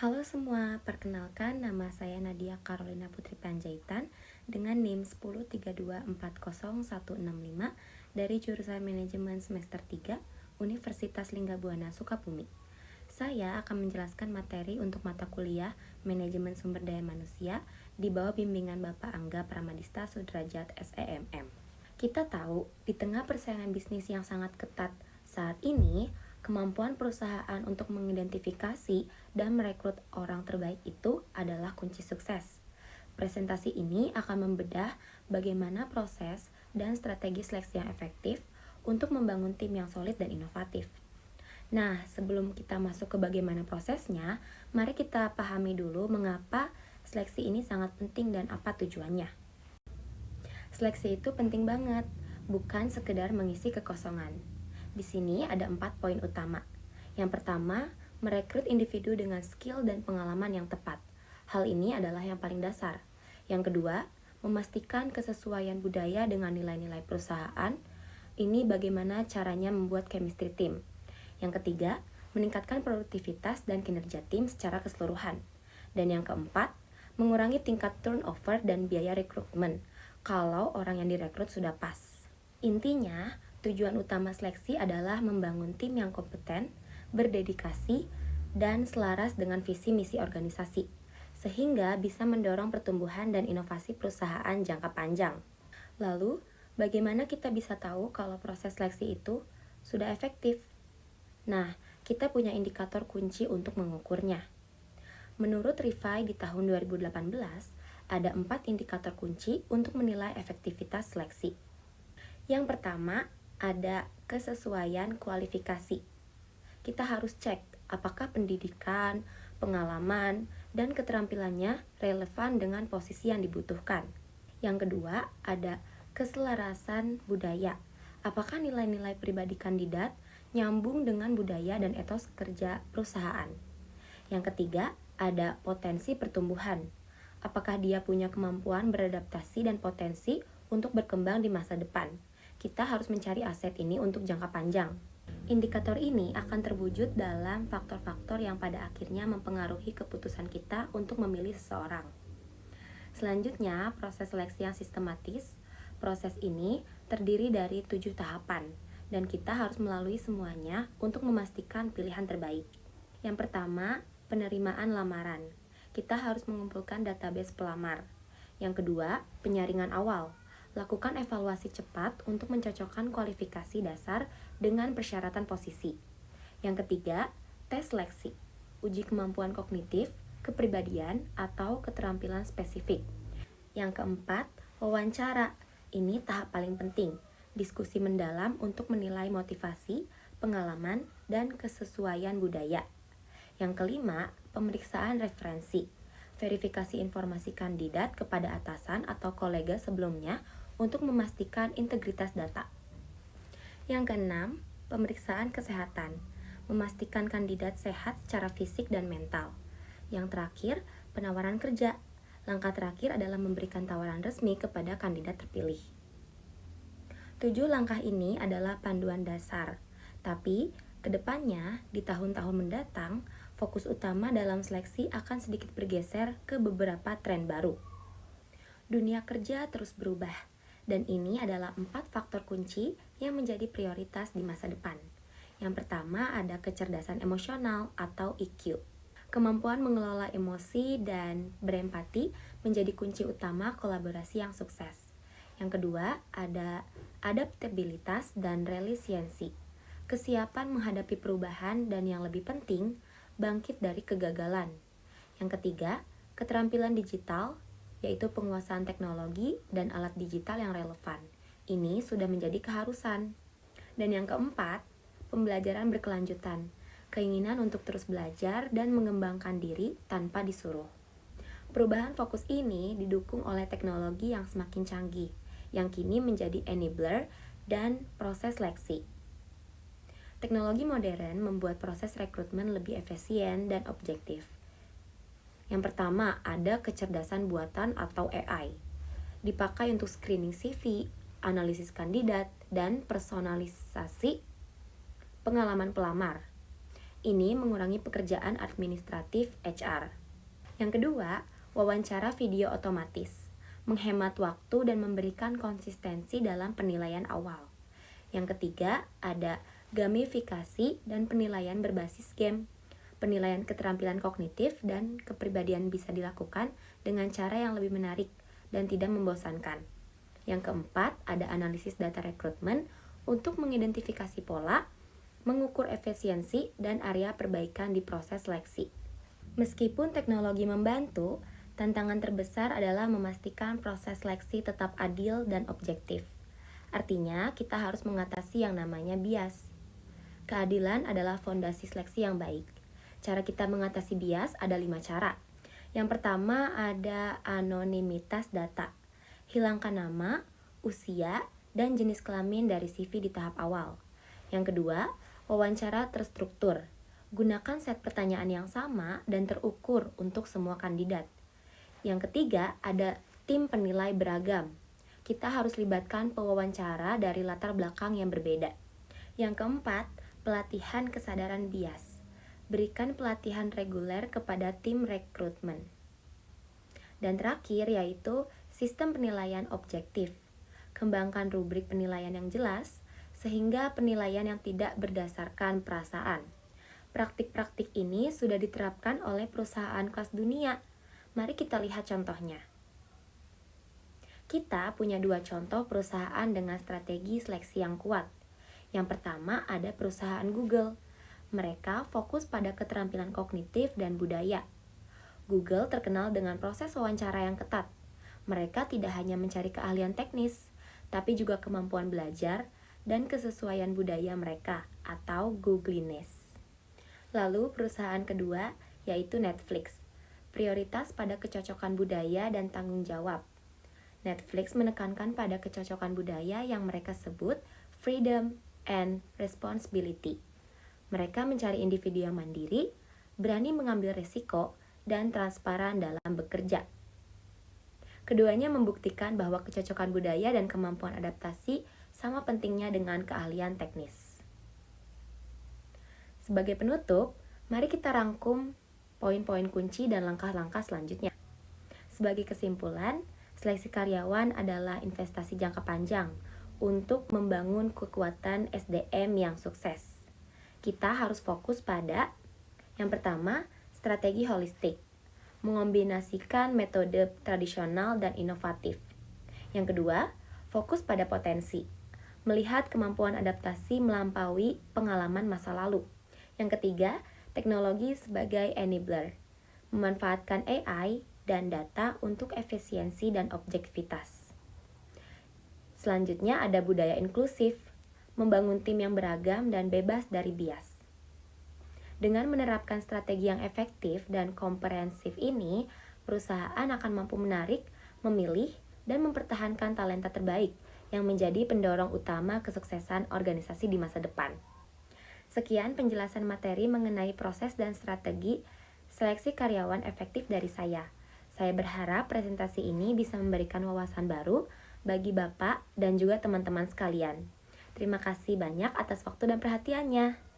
Halo semua, perkenalkan nama saya Nadia Carolina Putri Panjaitan dengan NIM 1032406165 dari jurusan Manajemen semester 3 Universitas Linggabuana Sukabumi. Saya akan menjelaskan materi untuk mata kuliah Manajemen Sumber Daya Manusia di bawah bimbingan Bapak Angga Pramadista Sudrajat SEMM. Kita tahu, di tengah persaingan bisnis yang sangat ketat saat ini, kemampuan perusahaan untuk mengidentifikasi dan merekrut orang terbaik itu adalah kunci sukses. Presentasi ini akan membedah bagaimana proses dan strategi seleksi yang efektif untuk membangun tim yang solid dan inovatif. Nah, sebelum kita masuk ke bagaimana prosesnya, mari kita pahami dulu mengapa seleksi ini sangat penting dan apa tujuannya. Seleksi itu penting banget, bukan sekedar mengisi kekosongan. Di sini ada 4 poin utama. Yang pertama, merekrut individu dengan skill dan pengalaman yang tepat. Hal ini adalah yang paling dasar. Yang kedua, memastikan kesesuaian budaya dengan nilai-nilai perusahaan. Ini bagaimana caranya membuat chemistry team. Yang ketiga, meningkatkan produktivitas dan kinerja tim secara keseluruhan. Dan yang keempat, mengurangi tingkat turnover dan biaya rekrutmen kalau orang yang direkrut sudah pas. Intinya, tujuan utama seleksi adalah membangun tim yang kompeten, berdedikasi, dan selaras dengan visi misi organisasi, sehingga bisa mendorong pertumbuhan dan inovasi perusahaan jangka panjang. Lalu, bagaimana kita bisa tahu kalau proses seleksi itu sudah efektif? Nah, kita punya indikator kunci untuk mengukurnya. Menurut Rifai di tahun 2018, ada 4 indikator kunci untuk menilai efektivitas seleksi. Yang pertama, ada kesesuaian kualifikasi. Kita harus cek apakah pendidikan, pengalaman, dan keterampilannya relevan dengan posisi yang dibutuhkan. Yang kedua, ada keselarasan budaya. Apakah nilai-nilai pribadi kandidat nyambung dengan budaya dan etos kerja perusahaan. Yang ketiga, ada potensi pertumbuhan. Apakah dia punya kemampuan beradaptasi dan potensi untuk berkembang di masa depan. Kita harus mencari aset ini untuk jangka panjang. Indikator ini akan terwujud dalam faktor-faktor yang pada akhirnya mempengaruhi keputusan kita untuk memilih seseorang. Selanjutnya, proses seleksi yang sistematis. Proses ini terdiri dari 7 tahapan, dan kita harus melalui semuanya untuk memastikan pilihan terbaik. Yang pertama, penerimaan lamaran. Kita harus mengumpulkan database pelamar. Yang kedua, penyaringan awal. Lakukan evaluasi cepat untuk mencocokkan kualifikasi dasar dengan persyaratan posisi. Yang ketiga, tes seleksi. Uji kemampuan kognitif, kepribadian, atau keterampilan spesifik. Yang keempat, wawancara. Ini tahap paling penting. Diskusi mendalam untuk menilai motivasi, pengalaman, dan kesesuaian budaya. Yang kelima, pemeriksaan referensi. Verifikasi informasi kandidat kepada atasan atau kolega sebelumnya untuk memastikan integritas data. Yang keenam, pemeriksaan kesehatan. Memastikan kandidat sehat secara fisik dan mental. Yang terakhir, penawaran kerja. Langkah terakhir adalah memberikan tawaran resmi kepada kandidat terpilih. 7 langkah ini adalah panduan dasar, tapi kedepannya di tahun-tahun mendatang, fokus utama dalam seleksi akan sedikit bergeser ke beberapa tren baru. Dunia kerja terus berubah, dan ini adalah 4 faktor kunci yang menjadi prioritas di masa depan. Yang pertama ada kecerdasan emosional atau EQ. Kemampuan mengelola emosi dan berempati menjadi kunci utama kolaborasi yang sukses. Yang kedua ada adaptabilitas dan resiliensi. Kesiapan menghadapi perubahan dan yang lebih penting, bangkit dari kegagalan. Yang ketiga, keterampilan digital, yaitu penguasaan teknologi dan alat digital yang relevan. Ini sudah menjadi keharusan. Dan yang keempat, pembelajaran berkelanjutan, keinginan untuk terus belajar dan mengembangkan diri tanpa disuruh. Perubahan fokus ini didukung oleh teknologi yang semakin canggih, yang kini menjadi enabler dan proses seleksi. Teknologi modern membuat proses rekrutmen lebih efisien dan objektif. Yang pertama, ada kecerdasan buatan atau AI. Dipakai untuk screening CV, analisis kandidat, dan personalisasi pengalaman pelamar. Ini mengurangi pekerjaan administratif HR. Yang kedua, wawancara video otomatis. Menghemat waktu dan memberikan konsistensi dalam penilaian awal. Yang ketiga, ada gamifikasi dan penilaian berbasis game. Penilaian keterampilan kognitif dan kepribadian bisa dilakukan dengan cara yang lebih menarik dan tidak membosankan. Yang keempat, ada analisis data rekrutmen untuk mengidentifikasi pola, mengukur efisiensi, dan area perbaikan di proses seleksi. Meskipun teknologi membantu, tantangan terbesar adalah memastikan proses seleksi tetap adil dan objektif. Artinya, kita harus mengatasi yang namanya bias. Keadilan adalah fondasi seleksi yang baik. Cara kita mengatasi bias ada 5 cara. Yang pertama ada anonimitas data. Hilangkan nama, usia, dan jenis kelamin dari CV di tahap awal. Yang kedua, wawancara terstruktur. Gunakan set pertanyaan yang sama dan terukur untuk semua kandidat. Yang ketiga, ada tim penilai beragam. Kita harus libatkan pewawancara dari latar belakang yang berbeda. Yang keempat, pelatihan kesadaran bias. Berikan pelatihan reguler kepada tim rekrutmen. Dan terakhir yaitu sistem penilaian objektif. Kembangkan rubrik penilaian yang jelas, sehingga penilaian yang tidak berdasarkan perasaan. Praktik-praktik ini sudah diterapkan oleh perusahaan kelas dunia. Mari kita lihat contohnya. Kita punya 2 contoh perusahaan dengan strategi seleksi yang kuat. Yang pertama ada perusahaan Google. Mereka fokus pada keterampilan kognitif dan budaya. Google terkenal dengan proses wawancara yang ketat. Mereka tidak hanya mencari keahlian teknis, tapi juga kemampuan belajar dan kesesuaian budaya mereka atau Googliness. Lalu perusahaan kedua yaitu Netflix. Prioritas pada kecocokan budaya dan tanggung jawab. Netflix menekankan pada kecocokan budaya yang mereka sebut freedom and responsibility. Mereka mencari individu yang mandiri, berani mengambil risiko, dan transparan dalam bekerja. Keduanya membuktikan bahwa kecocokan budaya dan kemampuan adaptasi sama pentingnya dengan keahlian teknis. Sebagai penutup, mari kita rangkum poin-poin kunci dan langkah-langkah selanjutnya. Sebagai kesimpulan, seleksi karyawan adalah investasi jangka panjang untuk membangun kekuatan SDM yang sukses. Kita harus fokus pada yang pertama, strategi holistik, mengombinasikan metode tradisional dan inovatif. Yang kedua, fokus pada potensi, melihat kemampuan adaptasi melampaui pengalaman masa lalu. Yang ketiga, teknologi sebagai enabler, memanfaatkan AI dan data untuk efisiensi dan objektivitas. Selanjutnya ada budaya inklusif, membangun tim yang beragam dan bebas dari bias. Dengan menerapkan strategi yang efektif dan komprehensif ini, perusahaan akan mampu menarik, memilih, dan mempertahankan talenta terbaik yang menjadi pendorong utama kesuksesan organisasi di masa depan. Sekian penjelasan materi mengenai proses dan strategi seleksi karyawan efektif dari saya. Saya berharap presentasi ini bisa memberikan wawasan baru bagi Bapak dan juga teman-teman sekalian. Terima kasih banyak atas waktu dan perhatiannya.